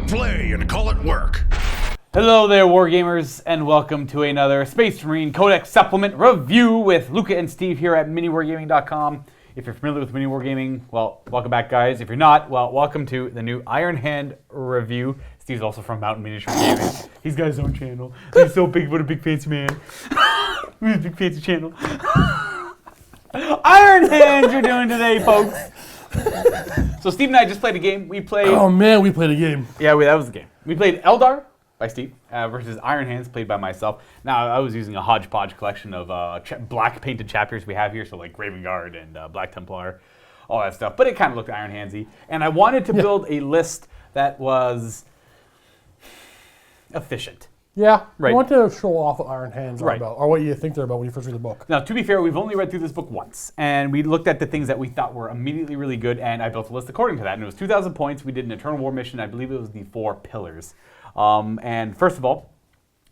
it play and call it work. Hello there, Wargamers, and welcome to another Space Marine Codex Supplement review with Luka and Steve here at MiniWarGaming.com. If you're familiar with MiniWarGaming, well, welcome back, guys. If you're not, well, welcome to the new Iron Hand review. Steve's also from Mountain Miniature Gaming. He's got his own channel. He's so big, what a big fancy man. What a big fancy channel. Iron Hands you're doing today, folks. So Steve and I just played a game. We played... Oh, man, we played a game. Yeah, that was the game. We played Eldar by Steve versus Iron Hands played by myself. Now, I was using a hodgepodge collection of black painted chapters we have here, so like Raven Guard and Black Templar, all that stuff. But it kind of looked Iron Handsy. And I wanted to build a list that was efficient. Yeah, right. You want to show off what Iron Hands are Right. about, or what you think they're about when you first read the book. Now, to be fair, we've only read through this book once, and we looked at the things that we thought were immediately really good, and I built a list according to that. And it was 2,000 points. We did an Eternal War mission. I believe it was the 4 Pillars. And first of all,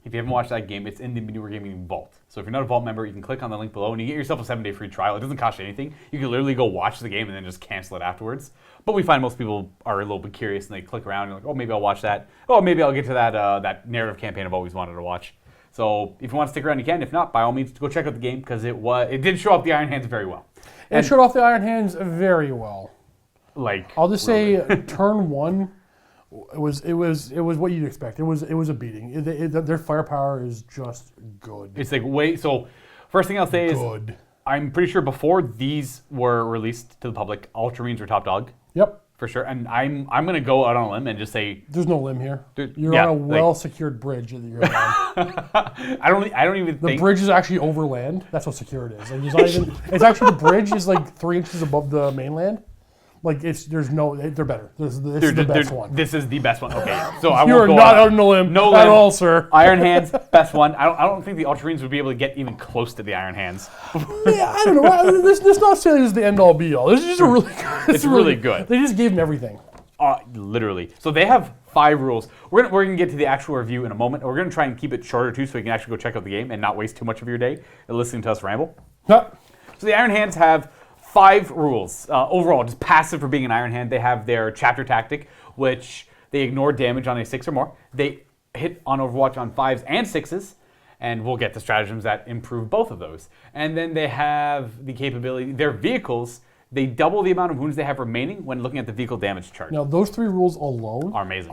if you haven't watched that game, it's in the MiniWarGaming Vault. So if you're not a Vault member, you can click on the link below, and you get yourself a 7-day free trial. It doesn't cost you anything. You can literally go watch the game and then just cancel it afterwards. But we find most people are a little bit curious, and they click around and like, oh, maybe I'll watch that. Oh, maybe I'll get to that that narrative campaign I've always wanted to watch. So if you want to stick around, you can. If not, by all means, go check out the game because it did show off the Iron Hands very well. It showed off the Iron Hands very well. Like I'll just say, turn 1, it was what you'd expect. It was a beating. Their firepower is just good. It's like so. First thing I'll say is I'm pretty sure before these were released to the public, Ultramarines were top dog. Yep. For sure, and I'm gonna go out on a limb and just say there's no limb here. You're yeah, on a well-secured bridge that you're on. I don't even think the bridge is actually over land. That's how secure it is. Like, it's not even. It's actually the bridge is like 3 inches above the mainland. Like they're better. This is the best one. This is the best one. Okay, so I you won't are go not out on a limb at all, sir. Iron Hands, best one. I don't think the Ultramarines would be able to get even close to the Iron Hands. Yeah, I don't know. This not saying is the end all be all. This is just a really good. It's really good. They just gave him everything. Literally. So they have 5 rules. We're gonna get to the actual review in a moment. We're gonna try and keep it shorter too, so you can actually go check out the game and not waste too much of your day listening to us ramble. Huh. So the Iron Hands have 5 rules overall, just passive for being an Iron Hand. They have their chapter tactic, which they ignore damage on a 6 or more. They hit on Overwatch on 5s and 6s, and we'll get to stratagems that improve both of those. And then they have the capability, their vehicles, they double the amount of wounds they have remaining when looking at the vehicle damage chart. Now, those 3 rules alone are amazing.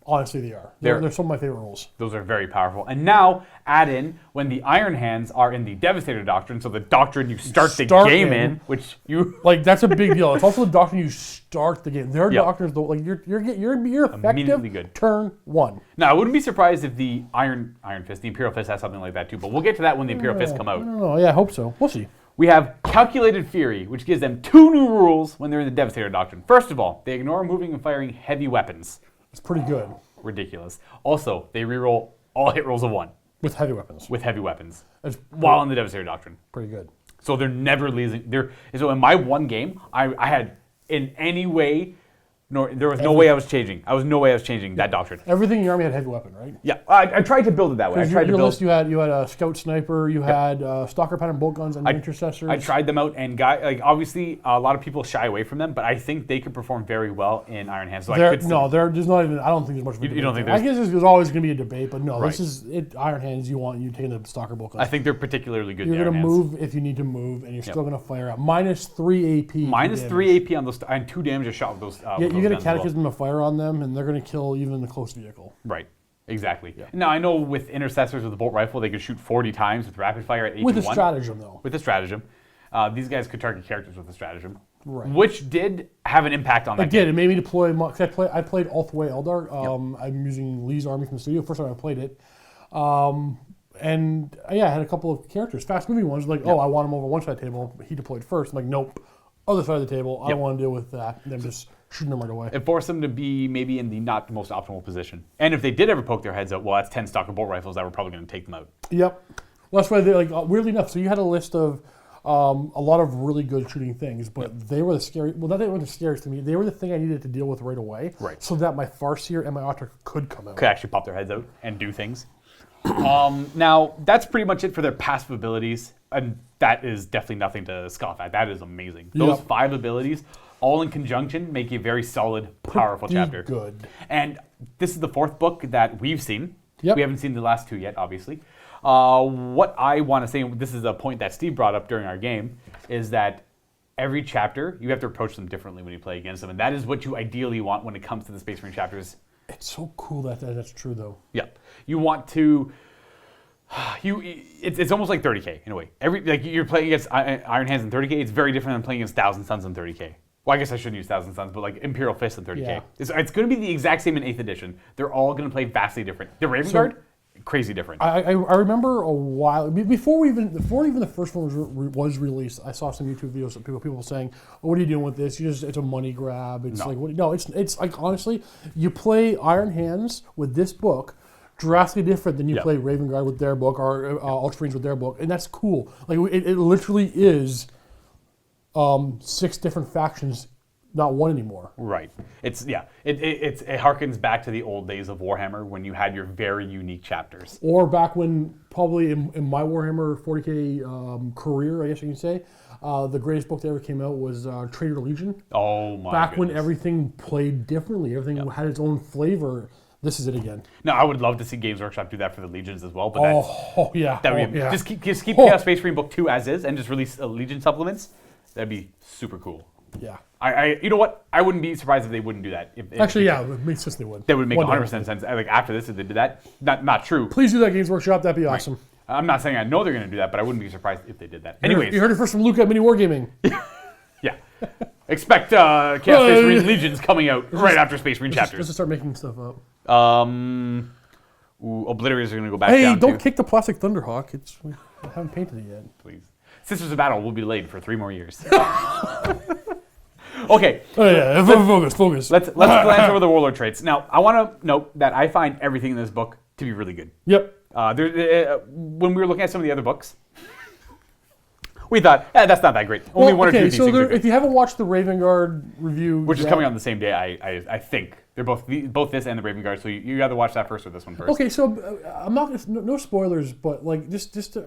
Honestly, they are. They're some of my favorite rules. Those are very powerful. And now, add in when the Iron Hands are in the Devastator Doctrine, so the doctrine you start the game in, which you... Like, that's a big deal. It's also the doctrine you start the game. Their doctrines, though, like, you're effective good. turn 1. Now, I wouldn't be surprised if the Iron Fist, the Imperial Fist has something like that too, but we'll get to that when the Imperial Fist come out. I don't know. Yeah, I hope so. We'll see. We have Calculated Fury, which gives them 2 new rules when they're in the Devastator Doctrine. First of all, they ignore moving and firing heavy weapons. It's pretty good. Ridiculous. Also, they reroll all hit rolls of 1. With heavy weapons. While in the Devastator Doctrine. Pretty good. So they're never losing. So in my one game, I had in any way, there was no way I was changing. That doctrine. Everything in your army had heavy weapon, right? Yeah, I tried to build it that way. Your list, you had a scout sniper, you had stalker pattern bolt guns, and intercessors. I tried them out, and obviously a lot of people shy away from them, but I think they could perform very well in Iron Hands. So there's not even. I don't think there's much of a debate. You don't think I guess there's always going to be a debate, but no, right. This is it. Iron Hands. You taking the stalker bolt guns. I think they're particularly good. You're going to move if you need to move, and you're still going to fire out -3 AP. -3 AP on those, and 2 damage a shot with those. Yeah, you get a catechism of fire on them, and they're going to kill even the close vehicle. Right. Exactly. Yeah. Now, I know with intercessors with the bolt rifle, they could shoot 40 times with rapid fire at 8 with a stratagem, though. With a stratagem. These guys could target characters with a stratagem. Right. Which did have an impact on that game. It made me deploy... I played all the way Eldar. I'm using Lee's army from the studio. First time I played it. And I had a couple of characters. Fast-moving ones, like, I want him over one side of the table. He deployed first. I'm like, nope. Other side of the table. I don't want to deal with that. And then just... shooting them right away. It forced them to be maybe in the not most optimal position. And if they did ever poke their heads out, well, that's 10 stalker bolt rifles that were probably going to take them out. Yep. Well, that's why they weirdly enough. So you had a list of a lot of really good shooting things, but they were the scary. Well, they weren't the scariest to me. They were the thing I needed to deal with right away. Right. So that my Farseer and my Otter could come out. Could actually pop their heads out and do things. Now, that's pretty much it for their passive abilities. And that is definitely nothing to scoff at. That is amazing. Those 5 abilities all in conjunction make a very solid, powerful chapter. Good. And this is the 4th book that we've seen. Yep. We haven't seen the last 2 yet, obviously. What I want to say, and this is a point that Steve brought up during our game, is that every chapter, you have to approach them differently when you play against them. And that is what you ideally want when it comes to the Space Marine chapters. It's so cool that's true, though. Yeah. You want to... It's almost like 30K in a way. You're playing against Iron Hands in 30K. It's very different than playing against Thousand Suns in 30K. Well, I guess I shouldn't use Thousand Suns, but like Imperial Fist in 30K. Yeah. It's going to be the exact same in 8th edition. They're all going to play vastly different. The Raven Guard, crazy different. I remember a while before even the first one was released. I saw some YouTube videos of people saying, oh, "What are you doing with this? It's a money grab." It's it's like honestly, you play Iron Hands with this book. Drastically different than you play Raven Guard with their book or Ultramarines with their book, and that's cool. Like it literally is 6 different factions, not one anymore. Right. It harkens back to the old days of Warhammer when you had your very unique chapters. Or back when probably in my Warhammer 40K career, I guess you can say, the greatest book that ever came out was Traitor Legion. Oh my! Back when goodness. Everything played differently, everything had its own flavor. This is it again. No, I would love to see Games Workshop do that for the Legions as well. But just keep Chaos Space Marine Book 2 as is and just release Legion supplements. That'd be super cool. Yeah. You know what? I wouldn't be surprised if they wouldn't do that. Actually, it makes sense they would. That would make 100% sense. Like after this, if they did that, not true. Please do that, Games Workshop. That'd be awesome. Right. I'm not saying I know they're going to do that, but I wouldn't be surprised if they did that. Anyways, you heard it first from Luka at MiniWarGaming. Yeah. Expect Chaos Space Marine Legions coming out right after Space Marine chapters. Let's just start making stuff up. Obliterators are going to go back Hey, down. don't kick the plastic Thunderhawk. We haven't painted it yet. Please. Sisters of Battle will be delayed for 3 more years. Okay. Oh yeah, focus. Let's glance over the Warlord traits. Now, I want to note that I find everything in this book to be really good. Yep. When we were looking at some of the other books, we thought, that's not that great. Only one or two of these things are good. If you haven't watched the Raven Guard review, Which is coming on the same day, I think. They're both this and the Raven Guard, so you either watch that first or this one first. Okay, so I'm not no spoilers, but like just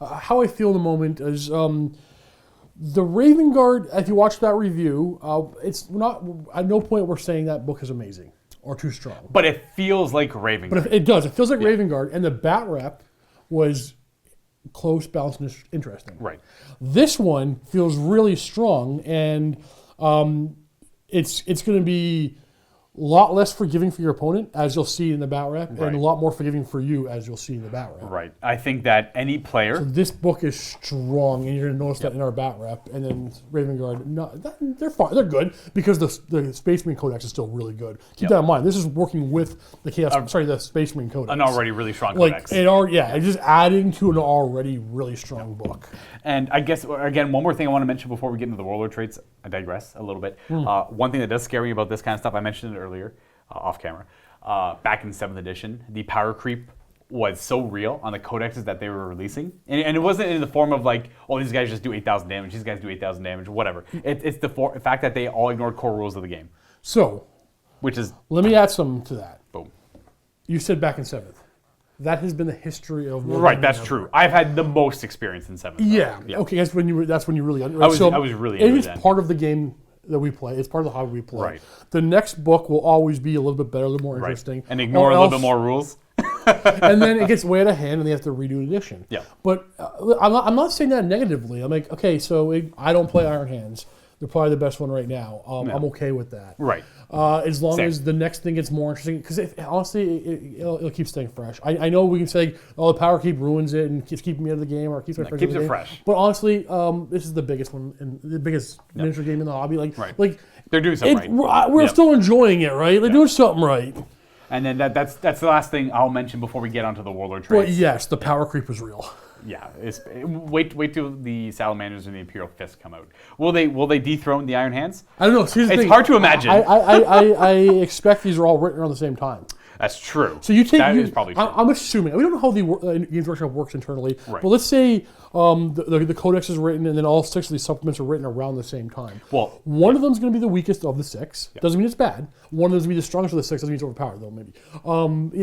how I feel in the moment is the Raven Guard. If you watch that review, it's not at no point we're saying that book is amazing or too strong. But it feels like Raven Guard. But it does. It feels like Raven Guard, and the bat rep was close, balanced, and interesting. Right. This one feels really strong, and it's going to be a lot less forgiving for your opponent, as you'll see in the bat rep, and a lot more forgiving for you, as you'll see in the bat rep. Right. I think that any player... So this book is strong, and you're going to notice that in our bat rep, and then Raven Guard, they're fine. They're good, because the Space Marine Codex is still really good. Keep that in mind. This is working with the the Space Marine Codex. An already really strong Codex. It's just adding to an already really strong book. And I guess, again, one more thing I want to mention before we get into the Warlord traits. I digress a little bit. One thing that does scare me about this kind of stuff, I mentioned it earlier, off camera. Back in 7th edition, the power creep was so real on the codexes that they were releasing. And it wasn't in the form of like, oh, these guys just do 8,000 damage, these guys do 8,000 damage, whatever. It's the fact that they all ignored core rules of the game. So, which is... Let me add something to that. Boom. You said back in 7th. That has been the history of... Right, that's true. I've had the most experience in 7th. Yeah. Okay, that's when you really... I was really into it. It's part of the game that we play. It's part of the hobby we play. Right. The next book will always be a little bit better, a little more interesting. And ignore a little bit more rules. And then it gets way out of hand and they have to redo an edition. Yeah. But I'm not saying that negatively. I'm like, okay, so I don't play Iron Hands. They're probably the best one right now. I'm okay with that. Right. As long as the next thing gets more interesting. Because honestly, it'll keep staying fresh. I know we can say, oh, the power keep ruins it and keeps keeping me out of the game or keeps me keeps it fresh. But honestly, this is the biggest one and the biggest miniature game in the hobby. Like they're doing something right. We're still enjoying it, right? They're doing something right. And then that's the last thing I'll mention before we get onto the Warlord traits. But yes, the power creep is real. Yeah, wait till the Salamanders and the Imperial Fist come out. Will they dethrone the Iron Hands? I don't know. It's hard to imagine. I expect these are all written around the same time. That's true. So you take that is probably true. I'm assuming we don't know how the Games Workshop works internally, right. But let's say the Codex is written and then all 6 of these supplements are written around the same time. Well, one of them is going to be the weakest of the 6. Yeah. Doesn't mean it's bad. One of them is going to be the strongest of the 6. Doesn't mean it's overpowered though. Maybe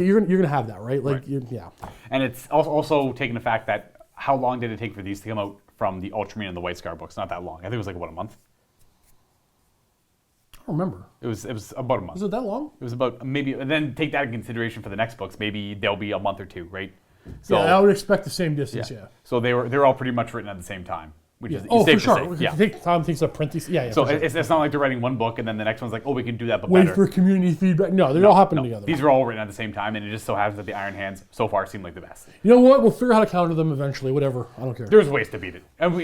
you're going to have that, right? Like yeah. And it's also taking the fact that how long did it take for these to come out from the Ultramarine and the White Scar books? Not that long. I think it was like a month. don't remember. It was about a month. Was it that long? It was about maybe, and then take that in consideration for the next books. Maybe they'll be a month or two, right? So, I would expect the same distance. Yeah. So they're all pretty much written at the same time, which is Oh, for safe sure. to say. Yeah. Take time things to print these. Yeah. So for sure. it's not like they're writing one book and then the next one's like, oh, we can do that, but Wait better. for community feedback. No, they're all happening together. These are all written at the same time, and it just so happens that the Iron Hands so far seem like the best. You know what? We'll figure out how to counter them eventually. Whatever. I don't care. There's ways to beat it, and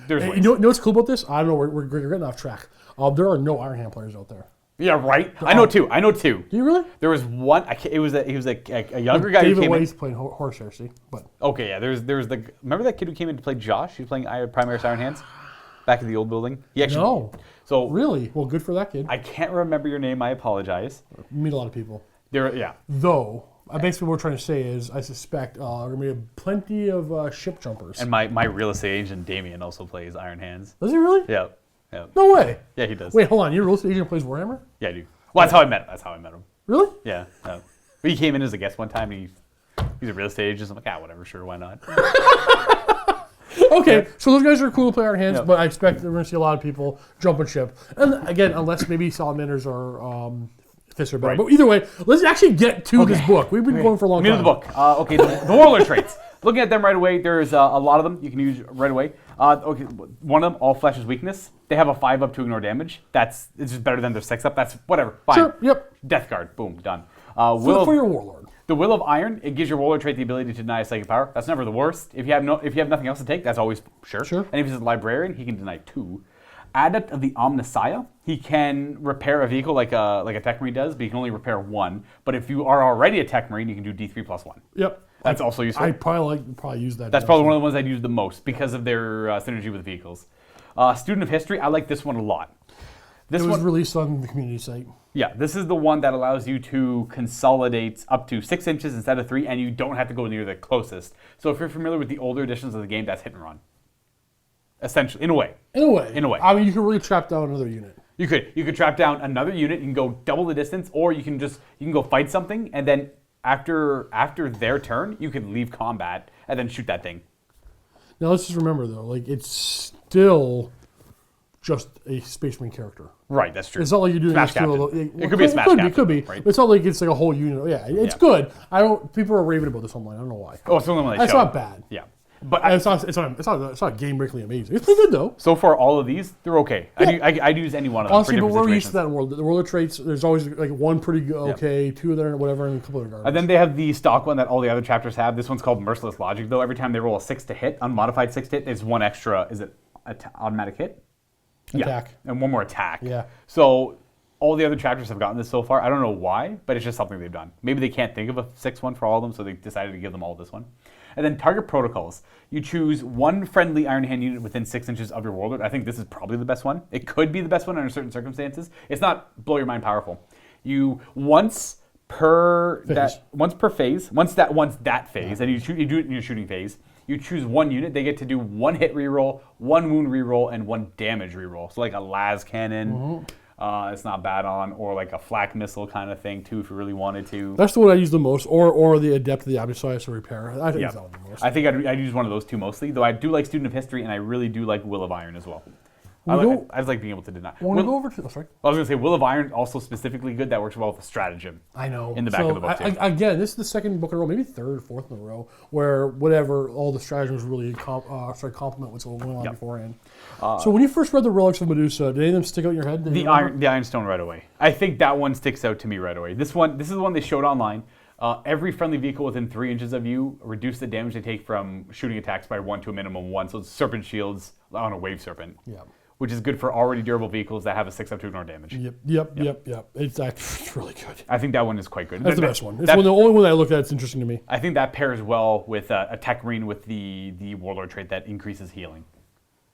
there's ways. You know what's cool about this? I don't know. We're getting off track. There are no Iron Hand players out there. Yeah, right. I know two. Do you really? There was one. He was a younger guy who David came Wade's in. playing Horsehair, see? But Okay, yeah. There's the remember that kid who came in to play Josh? He was playing Primaris Iron Hands back in the old building. He actually. no. So Really? Well, good for that kid. I can't remember your name. I apologize. Meet a lot of people. Yeah. Though, basically what we're trying to say is, I suspect there are going to be plenty of ship jumpers. And my real estate agent Damien also plays Iron Hands. Does he really? Yeah. Yeah. No way. Yeah, he does. Wait, hold on. Your real estate agent plays Warhammer? Yeah, I do. Well, that's how I met him. Really? Yeah. But he came in as a guest one time. And he's a real estate agent. So I'm like, whatever, sure, why not? Okay, so those guys are cool to play Iron Hands, Yeah. but I expect we're going to see a lot of people jumping ship. And again, unless maybe salamanders or fists are better. Right. But either way, let's actually get to this book. We've been going for a long Meat time. of the book. Okay, the warlord traits. Looking at them right away, there's a lot of them you can use right away. Okay, one of them, all flesh is weakness. They have a 5 up to ignore damage. It's just better than their 6 up. That's whatever. Fine. Sure, yep. Death guard. Boom. Done. For your warlord. The Will of Iron, it gives your warlord trait the ability to deny psychic power. That's never the worst. If you have nothing else to take, that's always sure. And if he's a librarian, he can deny 2. Adept of the Omnissiah, he can repair a vehicle like a Tech Marine does, but he can only repair 1. But if you are already a Tech Marine, you can do D3 plus 1. Yep. That's also useful. I probably use that. That's probably one of the ones I'd use the most because of their synergy with vehicles. Student of History, I like this one a lot. It was released on the community site. Yeah, this is the one that allows you to consolidate up to 6 inches instead of 3, and you don't have to go near the closest. So if you're familiar with the older editions of the game, that's hit and run. Essentially, in a way. In a way. In a way. I mean, you can really trap down another unit. You could trap down another unit. You can go double the distance, or you can go fight something, and then after their turn, you can leave combat and then shoot that thing. Now let's just remember though, like it's still just a Space Marine character. Right, that's true. It's not like you're doing Smash this to Captain. It could be a Smash Captain. It could be. Right? It's not like it's like a whole unit. Yeah, it's good. People are raving about this online. I don't know why. Oh, it's the only one they That's showed. not bad. Yeah, but And it's not game breakingly amazing. It's pretty good though. so far, all of these, they're okay. Yeah. I'd use any one of them Honestly, for but different we're used to situations. that in world. The world of traits, there's always like one pretty good, okay, 2 of them, whatever, and a couple of garbage. And then they have the stock one that all the other chapters have. This one's called Merciless Logic, though. Every time they roll a 6 to hit, unmodified 6 to hit, there's 1 extra. Is it automatic hit? Attack. Yeah, and 1 more attack. Yeah. So all the other chapters have gotten this so far. I don't know why, but it's just something they've done. Maybe they can't think of a 6-1 for all of them, so they decided to give them all this one. And then target protocols. You choose 1 friendly Iron Hand unit within 6 inches of your warlord. I think this is probably the best one. It could be the best one under certain circumstances. It's not blow your mind powerful. You once per phase, once that phase, and you do it in your shooting phase. You choose 1 unit. They get to do 1 hit reroll, 1 wound reroll, and 1 damage reroll. So like a las cannon, it's not bad on, or like a flak missile kind of thing too, if you really wanted to. That's the one I use the most, or the Adept of the Omnissiah to repair. I think that one the most. I think I'd use one of those 2 mostly, though I do like Student of History, and I really do like Will of Iron as well. I just like being able to deny. Want to go over to? Sorry. I was going to say Will of Iron also specifically good. That works well with the stratagem. I know. In the back of the book too. Again, this is the second book in a row, maybe third, fourth in a row, where whatever all the stratagems really complement what's going on beforehand. So when you first read the Relics of Medusa, did any of them stick out in your head? The Iron Stone right away. I think that one sticks out to me right away. This is the one they showed online. Every friendly vehicle within 3 inches of you reduce the damage they take from shooting attacks by 1 to a minimum of 1. So it's serpent shields on a wave serpent. Yeah. Which is good for already durable vehicles that have a 6 up to ignore damage. Yep. It's really good. I think that one is quite good. That's the best one. It's the only one that I look at. It's interesting to me. I think that pairs well with a Tech Marine with the Warlord trait that increases healing.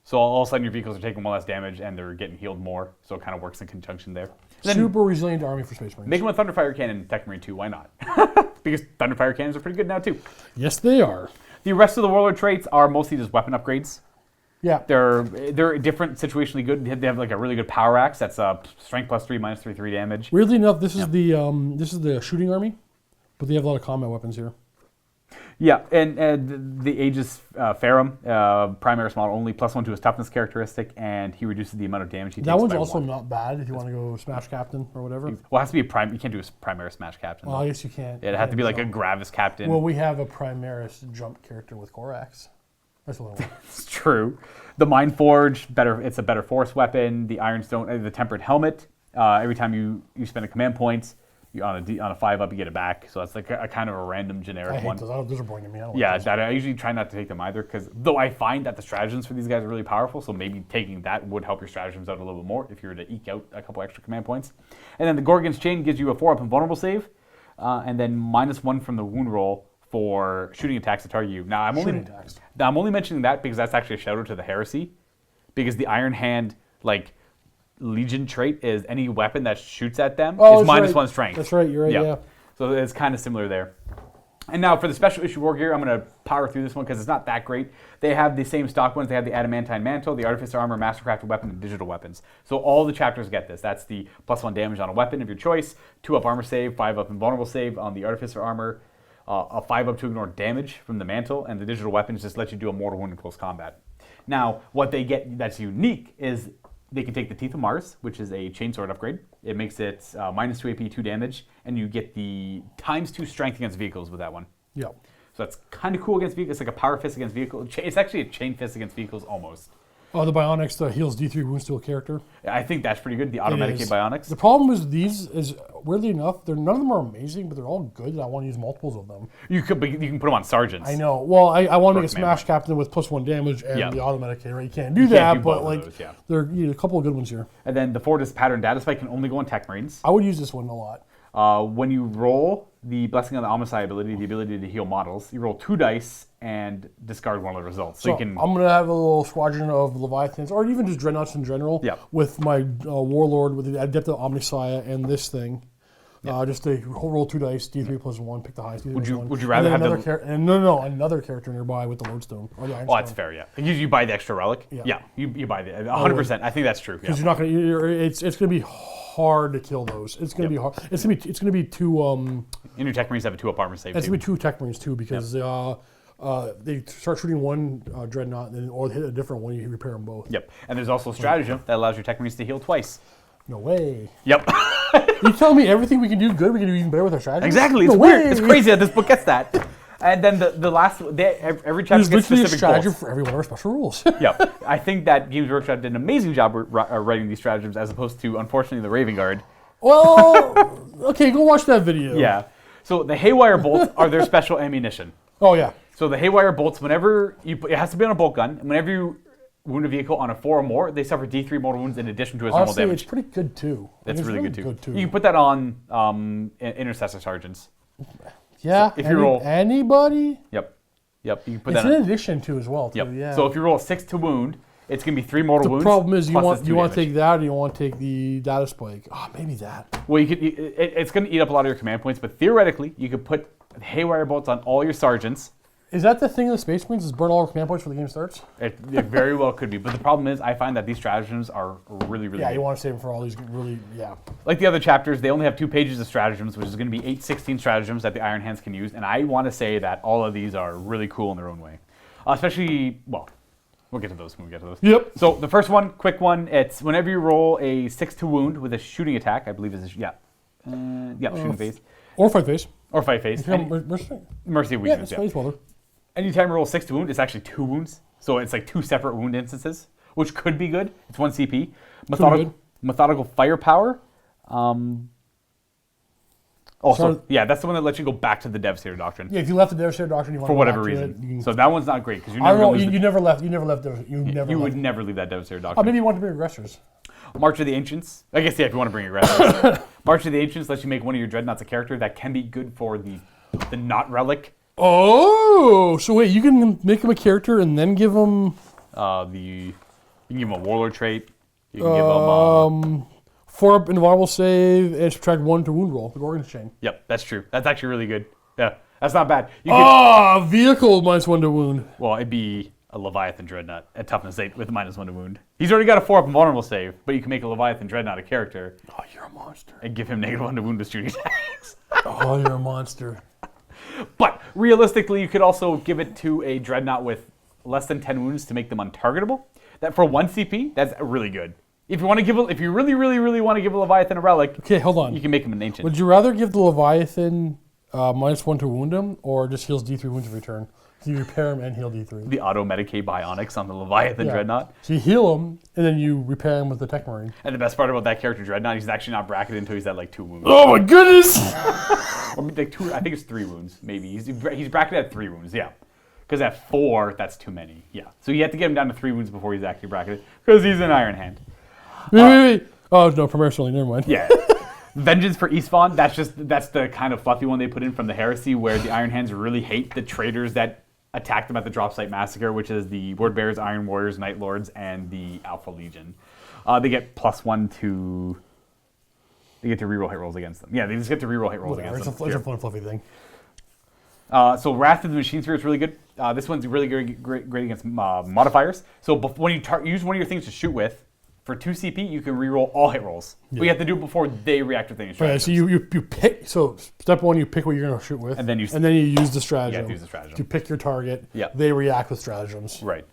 So all of a sudden your vehicles are taking 1 less damage and they're getting healed more. So it kind of works in conjunction there. Super resilient army for Space Marines. Make them a Thunderfire Cannon Tech Marine too. Why not? Because Thunderfire Cannons are pretty good now too. Yes, they are. The rest of the Warlord traits are mostly just weapon upgrades. Yeah. They're different, situationally good. They have like a really good power axe that's strength +3, -3 damage. Weirdly enough, this is the shooting army, but they have a lot of combat weapons here. Yeah, and the Aegis Ferrum, Primaris model only, +1 to his toughness characteristic, and he reduces the amount of damage he takes. That one's by also 1. not bad if you want to go Smash Captain or whatever. Well, it has to be a prime. You can't do a Primaris Smash Captain. Well, I guess you can't. It had to be like a Gravis Captain. Well, we have a Primaris jump character with Corax. That's what I want. It's true. The Mind Forge, better. It's a better force weapon. The Ironstone, the Tempered Helmet. Every time you spend a command point, you on a 5-up, you get it back. So that's like a kind of a random generic I hate one. those. Those are boring to me. I don't Yeah, like those. that I usually try not to take them either, because though I find that the stratagems for these guys are really powerful, so maybe taking that would help your stratagems out a little bit more if you were to eke out a couple extra command points. And then the Gorgon's Chain gives you a 4-up invulnerable save, and then -1 from the wound roll for shooting attacks that target you. Now I'm only mentioning that because that's actually a shout out to the Heresy, because the Iron Hand Legion trait is any weapon that shoots at them is -1 strength. That's right. You're right. Yeah. So it's kind of similar there. And now for the special issue war gear, I'm going to power through this one because it's not that great. They have the same stock ones. They have the Adamantine Mantle, the Artificer Armor, Mastercrafted Weapon, and Digital Weapons. So all the chapters get this. That's the +1 damage on a weapon of your choice, 2-up armor save, 5-up invulnerable save on the Artificer Armor, a 5-up to ignore damage from the Mantle, and the Digital Weapons just let you do a mortal wound in close combat. Now, what they get that's unique is they can take the Teeth of Mars, which is a chainsword upgrade. It makes it -2 AP, 2 damage, and you get the ×2 strength against vehicles with that one. Yeah. So that's kind of cool against vehicles. It's like a power fist against vehicles. It's actually a chain fist against vehicles almost. Oh, the Bionics heals D3 wounds to a character. I think that's pretty good. The automatic Bionics. The problem is these is weirdly enough, none of them are amazing, but they're all good. And I want to use multiples of them. You can put them on sergeants. I know. Well, I want to make a Smash Captain with +1 damage and the automatic right? You can't do that, but there are a couple of good ones here. And then the Fortis Pattern Data Spike can only go on Tech Marines. I would use this one a lot. When you roll the Blessing on the Omicide ability, the ability to heal models, you roll 2 dice and discard one of the results. So you can. I'm gonna have a little squadron of Leviathans, or even just Dreadnoughts in general. Yeah. With my Warlord, with the Adept of Omnissiah, and this thing. Just to roll 2 dice, D3 +1, pick the highest. Would you rather have another character nearby with the Lordstone or the Ironstone? Oh, that's fair. Yeah, you buy the extra relic. Yeah, you buy the 100%. I think that's true. Because you're not gonna. It's gonna be hard to kill those. It's gonna be hard. It's gonna be too. And your Tech Marines have a 2-up armor save. It's gonna be 2 Tech Marines too because they start shooting one Dreadnought or they hit a different one. You repair them both. Yep, and there's also a stratagem that allows your Tech Marines to heal twice. No way. Yep. You tell me everything we can do good, we can do even better with our strategy. Exactly. It's weird. It's crazy that this book gets that. And then the last, every chapter gets specific strategy bolts. for every one of our special rules. Yeah, I think that Games Workshop did an amazing job writing these stratagems, as opposed to, unfortunately, the Raven Guard. Well, okay, go watch that video. Yeah. So the Haywire bolts are their special ammunition. Oh yeah. So the Haywire bolts, whenever it has to be on a bolt gun, and whenever you wound a vehicle on a 4 or more, they suffer D3 mortal wounds in addition to its normal damage. It's pretty good too. It's really good too. You can put that on Intercessor Sergeants. Yeah. So if you roll anybody. Yep. You can put it's that. in addition to as well. Too, Yep. Yeah. So if you roll a 6 to wound, it's gonna be 3 mortal wounds. The problem is you want to damage. take that, or you want to take the data spike. Oh, maybe that. Well, it's gonna eat up a lot of your command points, but theoretically, you could put Haywire bolts on all your sergeants. Is that the thing of the Space Marines? Is burn all our command points before the game starts? It very well could be, but the problem is, I find that these stratagems are really good. Yeah, you want to save them for all these Like the other chapters, they only have 2 pages of stratagems, which is going to be 8/16 stratagems that the Iron Hands can use, and I want to say that all of these are really cool in their own way. Especially, well, we'll get to those when we get to those. Yep. So the first one, quick one, it's whenever you roll a 6 to wound with a shooting attack, I believe is shooting phase. Or fight phase. Or fight phase. Mercy weakness, yeah. It's well. Anytime you roll 6 to wound, it's actually 2 wounds. So it's like 2 separate wound instances, which could be good. It's 1 CP. Methodical Firepower. That's the one that lets you go back to the Devastator Doctrine. Yeah, if you left the Devastator Doctrine, you want for to whatever reason. So that one's not great because you never left. You would never leave that Devastator Doctrine. Maybe you want to bring aggressors. March of the Ancients. I guess if you want to bring aggressors. March of the Ancients lets you make one of your Dreadnoughts a character that can be good for the not relic. Oh, so wait, you can make him a character and then give him you can give him a Warlord trait. You can give him 4-up invulnerable save and subtract 1 to wound roll. The Gorgon's Chain. Yep, that's true. That's actually really good. Yeah, that's not bad. Vehicle -1 to wound. Well, it'd be a Leviathan Dreadnought at toughness 8 with -1 to wound. He's already got a 4-up invulnerable save, but you can make a Leviathan Dreadnought a character. Oh, you're a monster. And give him -1 to wound with shooting attacks. Oh, you're a monster. But realistically, you could also give it to a Dreadnought with less than 10 wounds to make them untargetable. That for 1 CP, that's really good. If you want to if you really, really, really want to give a Leviathan a relic, Okay, hold on. you can make him an ancient. Would you rather give the Leviathan -1 to wound him, or just heals D3 wounds every turn? So you repair him and heal D3. The auto Medicaid Bionics on the Leviathan Dreadnought. So you heal him, and then you repair him with the Tech Marine. And the best part about that character Dreadnought, he's actually not bracketed until he's at like 2 wounds. Oh my goodness! Or like 2, I think it's 3 wounds, maybe. He's bracketed at 3 wounds, yeah. Because at 4, that's too many, yeah. So you have to get him down to 3 wounds before he's actually bracketed, because he's an Iron Hand. Wait. Oh, no, primarily, never mind. Yeah. Vengeance for Eastvaughan, that's the kind of fluffy one they put in from the Heresy, where the Iron Hands really hate the traitors that attack them at the Drop Site Massacre, which is the Word Bearers, Iron Warriors, Night Lords, and the Alpha Legion. They get +1 to... They get to reroll hit rolls against them. Yeah, they just get to reroll hit rolls against them. It's a fun, fluffy thing. So Wrath of the Machine Sphere is really good. This one's really great against modifiers. So when you use one of your things to shoot with, for 2 CP, you can reroll all hit rolls. Yeah. But you have to do it before they react with any stratagems. Right, so you pick. So step 1, you pick what you're going to shoot with, and then you use the stratagem. You have to use the stratagem. You pick your target. Yeah. They react with stratagems. Right,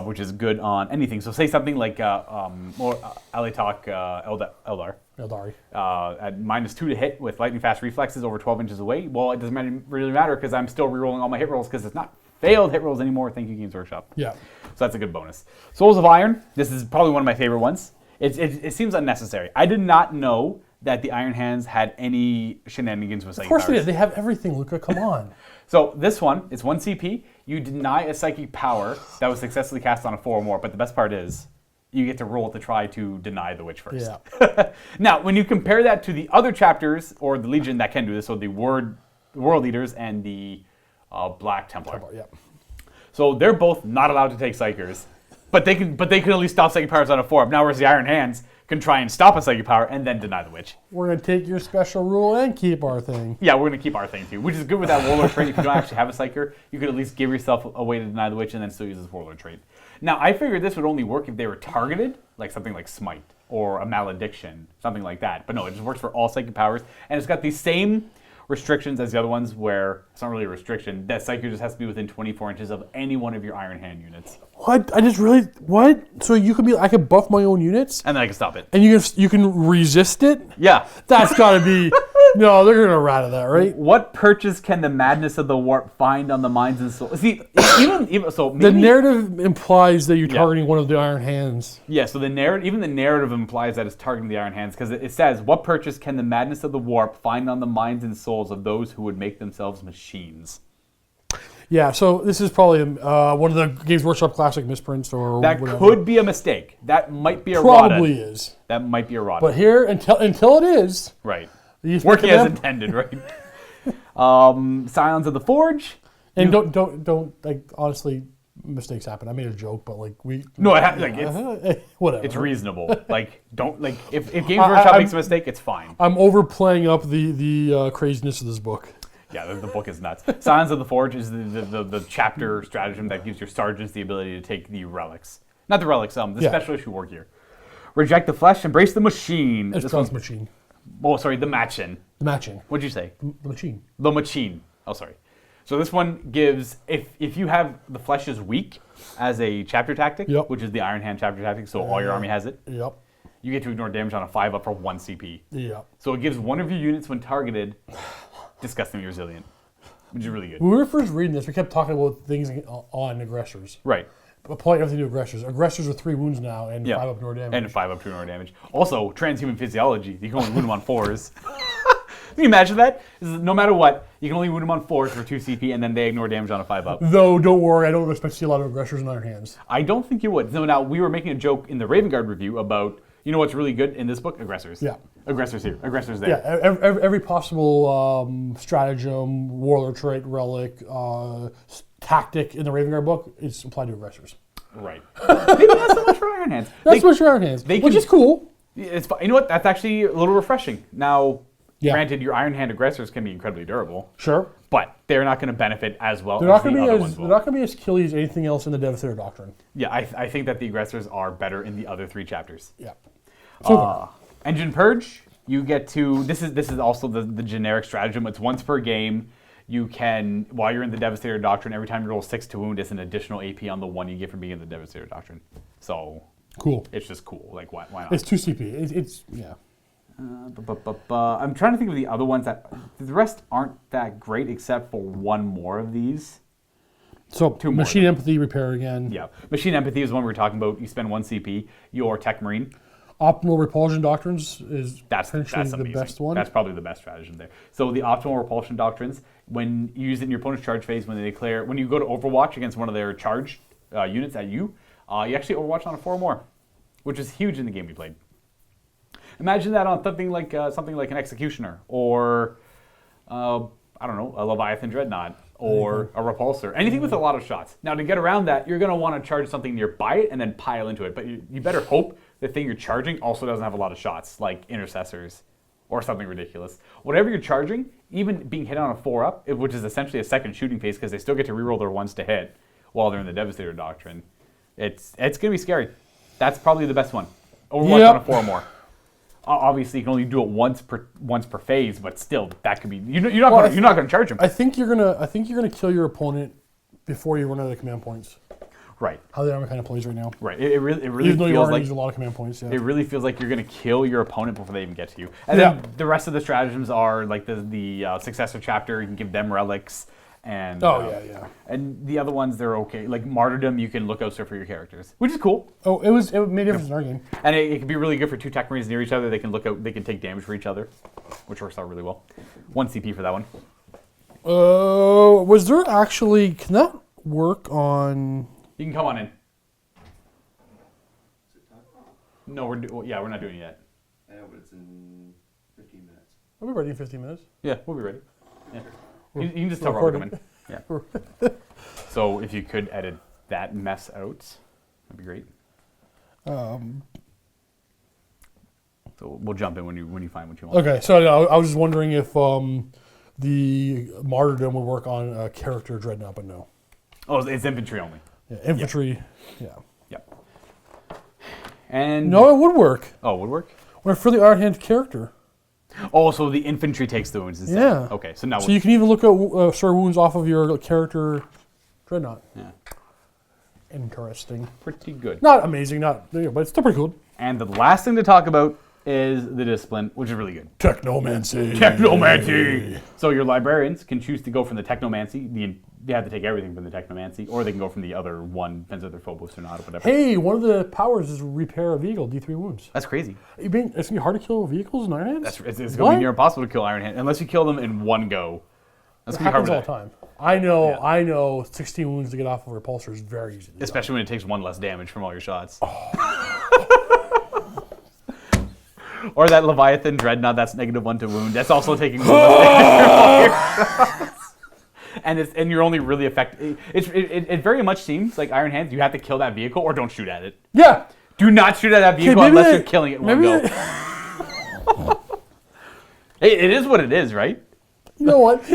which is good on anything. So say something like Alitok Eldar. Eldari. At -2 to hit with lightning fast reflexes over 12 inches away. Well, it doesn't really matter because I'm still rerolling all my hit rolls because it's not failed hit rolls anymore. Thank you, Games Workshop. Yeah. So that's a good bonus. Souls of Iron. This is probably one of my favorite ones. It seems unnecessary. I did not know that the Iron Hands had any shenanigans with psychic powers. Of course they did. They have everything, Luka. Come on. So this one, it's 1 CP. You deny a psychic power that was successfully cast on a 4 or more. But the best part is, you get to roll to try to deny the witch first. Yeah. Now, when you compare that to the other chapters or the Legion that can do this, so the World Leaders and the Black Templar. Yeah. So they're both not allowed to take Psychers, but they can at least stop Psychic powers on a 4. Now, whereas the Iron Hands can try and stop a Psychic power and then deny the witch. We're gonna take your special rule and keep our thing. Yeah, we're gonna keep our thing too, which is good with that Warlord trait. If you don't actually have a Psyker, you could at least give yourself a way to deny the witch and then still use this Warlord trait. Now, I figured this would only work if they were targeted, like something like Smite or a Malediction, something like that. But no, it just works for all Psychic powers, and it's got the same restrictions as the other ones, where it's not really a restriction. That Psyker just has to be within 24 inches of any one of your Iron Hand units. What? What? So I could buff my own units? And then I can stop it. And you can resist it? Yeah. That's gotta be... No, they're gonna rat at that, right? What purchase can the madness of the warp find on the minds and souls? See, even so, maybe, the narrative implies that you're targeting one of the Iron Hands. Yeah, so the narrative implies that it's targeting the Iron Hands because it says, "What purchase can the madness of the warp find on the minds and souls of those who would make themselves machines?" Yeah, so this is probably one of the Games Workshop classic misprints or that whatever. could be a mistake. That might be a probably is. That might be a rod. But here, until it is, right. Working as intended, right? Silence of the Forge. And don't like, honestly, mistakes happen. I made a joke, but like No, it's whatever. It's reasonable. Like, don't like if Games Workshop makes a mistake, it's fine. I'm overplaying up the craziness of this book. Yeah, the book is nuts. Silence of the Forge is the chapter stratagem that gives your sergeants the ability to take the relics. Not the relics, the special issue war gear. Reject the flesh, embrace the machine. It's pronounced machine. Oh, sorry, the Machin. The Machin. What'd you say? The machine. The Machin. Oh, sorry. So this one gives, if you have the flesh is weak as a chapter tactic, which is the Iron Hand chapter tactic, so all your army has it, you get to ignore damage on a 5-up for 1 CP. So it gives one of your units when targeted disgustingly resilient, which is really good. When we were first reading this, we kept talking about things on aggressors. Right. Applying everything to aggressors. Aggressors with 3 wounds now and 5-up ignore damage. And 5-up ignore damage. Also, transhuman physiology. You can only wound them on 4s. Can you imagine that? No matter what, you can only wound them on 4s for 2 CP, and then they ignore damage on a 5-up. Though, don't worry, I don't expect to see a lot of aggressors in Iron Hands. I don't think you would. So now, we were making a joke in the Raven Guard review about, you know what's really good in this book? Aggressors. Yeah. Aggressors here. Aggressors there. Yeah, every possible stratagem, warlord trait, relic, tactic in the Raven Guard book is applied to aggressors. Right. Maybe not so much for Iron Hands. That's what your Iron Hands, which is cool. It's you know what? That's actually a little refreshing. Now, granted, your Iron Hand aggressors can be incredibly durable. Sure. But they're not going to benefit as well as the other ones will. They're not going to be as killy as anything else in the Devastator Doctrine. Yeah, I think that the aggressors are better in the other 3 chapters. Yeah. Engine Purge, you get to... This is also the generic stratagem. It's once per game. you can, while you're in the Devastator Doctrine, every time you roll 6 to wound, it's an additional AP on the 1 you get from being in the Devastator Doctrine. So cool. It's just cool. Like, why not? It's 2 CP. It's yeah. I'm trying to think of the other ones that the rest aren't that great except for one more of these. So Two more. Machine Empathy Repair again. Yeah, Machine Empathy is one we were talking about. You spend 1 CP. Your Tech Marine. Optimal Repulsion Doctrines is That's potentially the best one. That's probably the best stratagem there. So the Optimal Repulsion Doctrines, when you use it in your opponent's charge phase, when you go to Overwatch against one of their charge units at you actually Overwatch on a 4 or more, which is huge in the game we played. Imagine that on something like an Executioner or I don't know, a Leviathan Dreadnought or a Repulsor, anything with a lot of shots. Now to get around that, you're going to want to charge something nearby it and then pile into it. But you better hope the thing you're charging also doesn't have a lot of shots, like Intercessors or something ridiculous. Whatever you're charging, even being hit on a 4-up, which is essentially a second shooting phase because they still get to reroll their 1s to hit while they're in the Devastator Doctrine. It's going to be scary. That's probably the best one. Overwatch on a 4 or more. Obviously, you can only do it once per phase, but still, that could be. You're not going to charge him. I think you're gonna kill your opponent before you run out of command points. Right. How the army kind of plays right now. Right. It really Even though you feels already like use a lot of command points. Yeah. it really feels like you're going to kill your opponent before they even get to you. And then the rest of the stratagems are like the successor chapter. You can give them relics. And and the other ones, they're okay. Like Martyrdom, you can look out for your characters, which is cool. Oh, it made a difference in our game. And it can be really good for 2 Tech Marines near each other. They can look out, they can take damage for each other, which works out really well. 1 CP for that one. Was there actually, can that work on? You can come on in. No, we're not doing it yet. I know, but it's in 15 minutes. I'll be ready in 15 minutes. Yeah, we'll be ready. Yeah. You can just tell Robert to come in. Yeah. So if you could edit that mess out, that'd be great. So we'll jump in when you find what you want. Okay, so I was just wondering if the Martyrdom would work on a character Dreadnought, but no. Oh, it's infantry only. Yeah, infantry. Yeah. Yep. And No, it would work. Oh, it would work? When for the Iron Hand character. Oh, so the infantry takes the wounds instead. Yeah. Okay, so now So you can even look at story wounds off of your character Dreadnought. Yeah. Interesting. Pretty good. Not amazing, but it's still pretty cool. And the last thing to talk about is the discipline, which is really good. Technomancy. Technomancy! So your librarians can choose to go from the Technomancy, they have to take everything from the Technomancy, or they can go from the other one, depends if they're Phobos or not, or whatever. Hey, one of the powers is repair a vehicle, D3 wounds. That's crazy. It's going to be hard to kill vehicles in Iron Hands? It's going to be near impossible to kill Iron Hand, unless you kill them in one go. That's going to be hard all the time. I know 16 wounds to get off of a repulsor is very easy. Especially when it takes 1 less damage from all your shots. Or that Leviathan Dreadnought, that's -1 to wound. That's also taking 1 less damage from all your shots. And you're only really affected. It very much seems like Iron Hands, you have to kill that vehicle or don't shoot at it. Yeah. Do not shoot at that vehicle unless you're killing it in one go. It is what it is, right? You know what?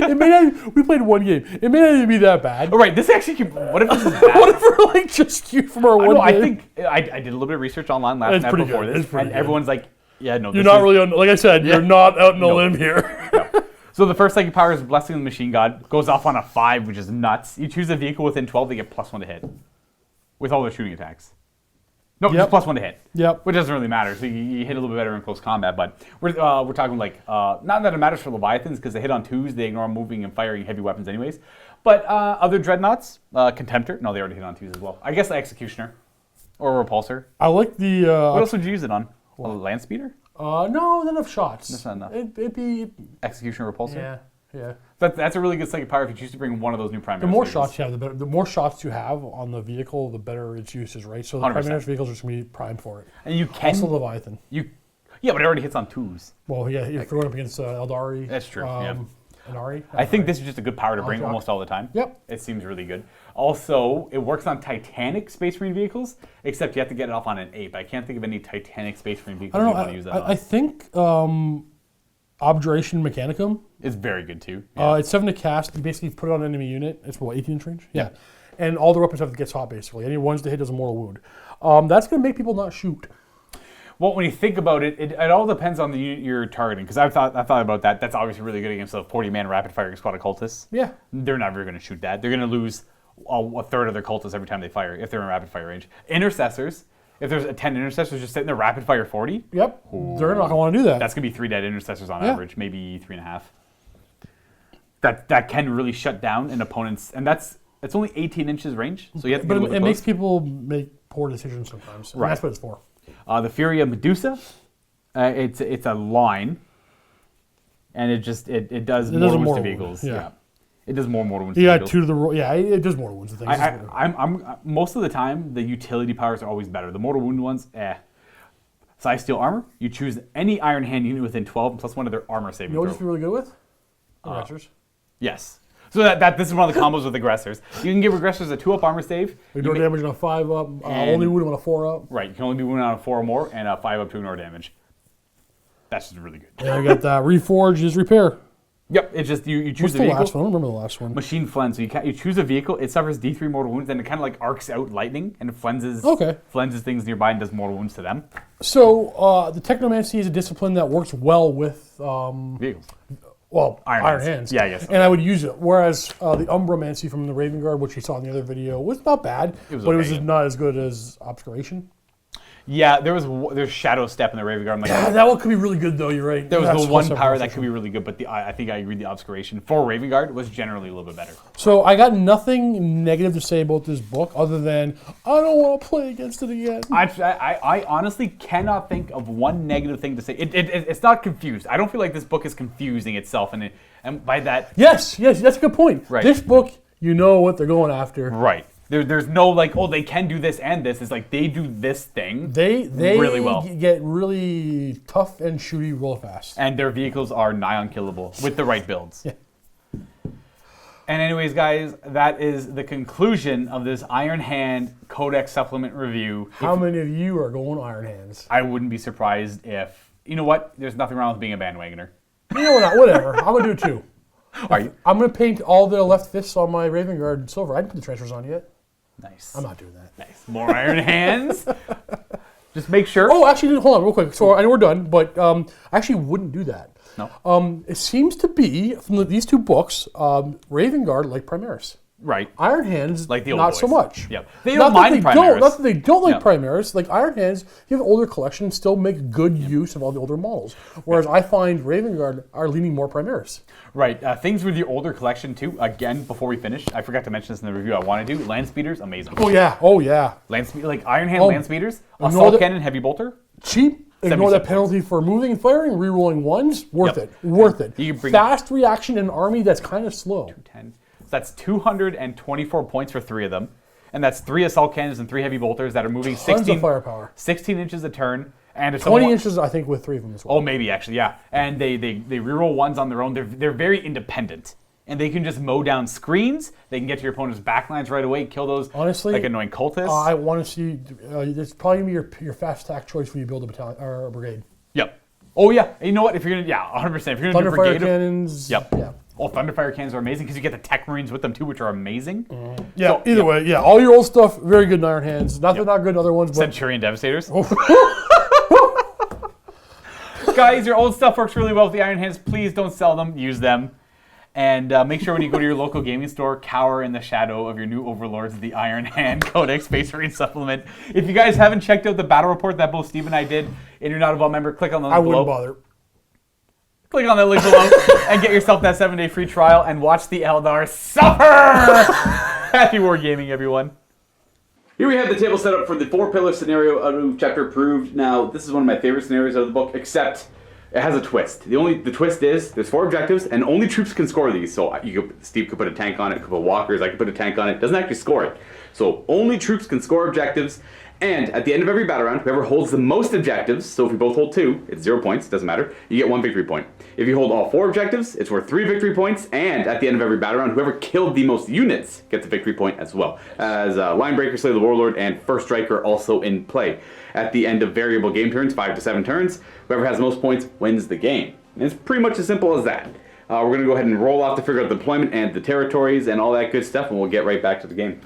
We played 1 game. It may not even be that bad. Oh, right, this actually, what if this is bad? What if we're like just cute from our one game? I think, I did a little bit of research online last night before this, and everyone's like, yeah, no. You're not really, like I said, you're not out in a limb here. No. So the first psychic power is Blessing of the Machine God. Goes off on a 5, which is nuts. You choose a vehicle within 12, they get +1 to hit. With all their shooting attacks. No, just +1 to hit. Yep. Which doesn't really matter. So you hit a little bit better in close combat. But we're talking like, not that it matters for Leviathans, because they hit on 2s, they ignore moving and firing heavy weapons anyways. But other Dreadnoughts, Contemptor, no, they already hit on 2s as well. I guess the Executioner. Or a Repulsor. I like the... what else would you use it on? A Land Speeder? No, not enough shots. That's not enough. It'd be... Executioner, Repulsor? Yeah. That's a really good psychic power if you choose to bring one of those new primary. The more shots you have, the better. The more shots you have on the vehicle, the better its use is, right? So the 100%. primary vehicles are just going to be primed for it. And you can... Also Leviathan. Yeah, but it already hits on 2s. Well, yeah, if you're going up against Eldari. That's true, yeah. Inari. I think this is just a good power to bring almost all the time. Yep. It seems really good. Also, it works on Titanic Space Marine vehicles, except you have to get it off on an Ape. I can't think of any Titanic Space Marine vehicles you want to use that on. I think Objuration Mechanicum. It's very good too. Yeah. It's 7 to cast. You basically put it on an enemy unit. It's what, 18 inch range? Yeah. And all the weapons have to get shot basically. Any ones to hit does a mortal wound. That's going to make people not shoot. Well, when you think about it, it all depends on the unit you're targeting. Because I thought about that. That's obviously really good against a 40-man rapid-firing squad of cultists. Yeah. They're never going to shoot that. They're going to lose a third of their cultists every time they fire if they're in rapid-fire range. Intercessors, if there's 10 intercessors just sitting there rapid-fire 40. Yep. They're not going to want to do that. That's going to be 3 dead intercessors on average, maybe 3.5. That can really shut down an opponent's, and it's only 18 inches range, so you have to. But it makes people make poor decisions sometimes. And that's what it's for. The Fury of Medusa, it's a line, and it does more wounds to vehicles. Yeah. It does more wounds. You got 2 to the yeah. It does more wounds to things. I'm most of the time the utility powers are always better. The mortal wound ones, Size steel armor. You choose any Iron Hand unit within 12 plus 1 of their armor saving throw. You know what you're really good with? Aggressors. Yes. So this is one of the combos with aggressors. You can give aggressors a 2-up armor save. Ignore damage on a 5-up. Only wound on a 4-up. Right. You can only be wounded on a 4 or more, and a 5-up to ignore damage. That's just really good. Yeah, I got that. Reforge is repair. Yep. It's just you choose What's a the vehicle. last one? I don't remember the last one. Machine Flens. So you choose a vehicle. It suffers D3 mortal wounds, and it kind of like arcs out lightning, and it flenses things nearby and does mortal wounds to them. So the Technomancy is a discipline that works well with Vehicles. Well, Iron Hands. Hands. Yeah, I guess so. And I would use it. Whereas the Umbramancy from the Raven Guard, which you saw in the other video, was not bad, but it was just not as good as Obscuration. Yeah, there's Shadow Step in the Raven Guard. Yeah, that one could be really good, though. You're right. There was the one power that could be really good, but I think I agree the Obscuration for Raven Guard was generally a little bit better. So I got nothing negative to say about this book other than I don't want to play against it again. I honestly cannot think of one negative thing to say. It's not confused. I don't feel like this book is confusing itself, and by that... Yes, that's a good point. Right. This book, you know what they're going after. Right. There's no like, oh, they can do this and this. It's like they do this thing really well. They get really tough and shooty real fast. And their vehicles are nigh unkillable with the right builds. Yeah. And anyways, guys, that is the conclusion of this Iron Hand Codex supplement review. How many of you are going Iron Hands? I wouldn't be surprised if, you know what, there's nothing wrong with being a bandwagoner. You know what, whatever. I'm going to do it too. Are you? I'm going to paint all the left fists on my Raven Guard silver. I didn't put the transfers on yet. Nice. I'm not doing that. Nice. More Iron Hands. Just make sure. Oh, actually, hold on real quick. So I know we're done, but I actually wouldn't do that. No. It seems to be, from these 2 books, Raven Guard like Primaris. Right. Iron Hands, like the old not boys. so much. Yep. They don't mind Primaris. Not that they don't like Primaris. Like Iron Hands, you have an older collection, still make good use of all the older models. Whereas I find Raven Guard are leaning more Primaris. Right. Things with your older collection, too. Again, before we finish, I forgot to mention this in the review I want to do. Land Speeders, amazing. Oh, yeah. Like Iron Hand Land Speeders, Assault Cannon, Heavy Bolter. Cheap. Ignore that penalty for moving and firing, rerolling ones. Worth it. You can bring fast reaction in an army that's kind of slow. 210. So that's 224 points for 3 of them. And that's 3 assault cannons and 3 heavy bolters that are moving 16 inches a turn. And 20 inches, I think, with 3 of them as well. Oh, maybe, actually, yeah. And they reroll ones on their own. They're very independent. And they can just mow down screens. They can get to your opponent's backlines right away, kill those like annoying cultists. I want to see, there's probably going to be your fast attack choice when you build a battalion or a brigade. Yep. Oh, yeah. And you know what? If you're going to, 100%. If you're going to do brigade. Thunderfire cannons. Yep. Yeah. Oh, Thunderfire cannons are amazing because you get the Tech Marines with them too, which are amazing. Yeah, so, either way, all your old stuff, very good in Iron Hands. Not that they're not good in other ones, but... Centurion Devastators. Guys, your old stuff works really well with the Iron Hands. Please don't sell them. Use them. And make sure when you go to your local gaming store, cower in the shadow of your new overlords, the Iron Hand Codex Space Marine Supplement. If you guys haven't checked out the battle report that both Steve and I did, and you're not a Vault member, click on the link below. I wouldn't bother. Click on that link below and get yourself that 7-day free trial and watch the Eldar suffer! Happy wargaming, everyone. Here we have the table set up for the 4-pillar scenario out of Chapter Approved. Now, this is one of my favorite scenarios out of the book, except it has a twist. The twist is there's 4 objectives, and only troops can score these. So Steve could put a tank on it, could put walkers, I could put a tank on it. Doesn't actually score it. So only troops can score objectives. And at the end of every battle round, whoever holds the most objectives, so if we both hold 2, it's 0 points, doesn't matter, you get 1 victory point. If you hold all 4 objectives, it's worth 3 victory points, and at the end of every battle round, whoever killed the most units gets a victory point as well. As Linebreaker, Slay the Warlord, and First Striker also in play. At the end of variable game turns, 5 to 7 turns, whoever has the most points wins the game. And it's pretty much as simple as that. We're going to go ahead and roll off to figure out the deployment and the territories and all that good stuff, and we'll get right back to the game.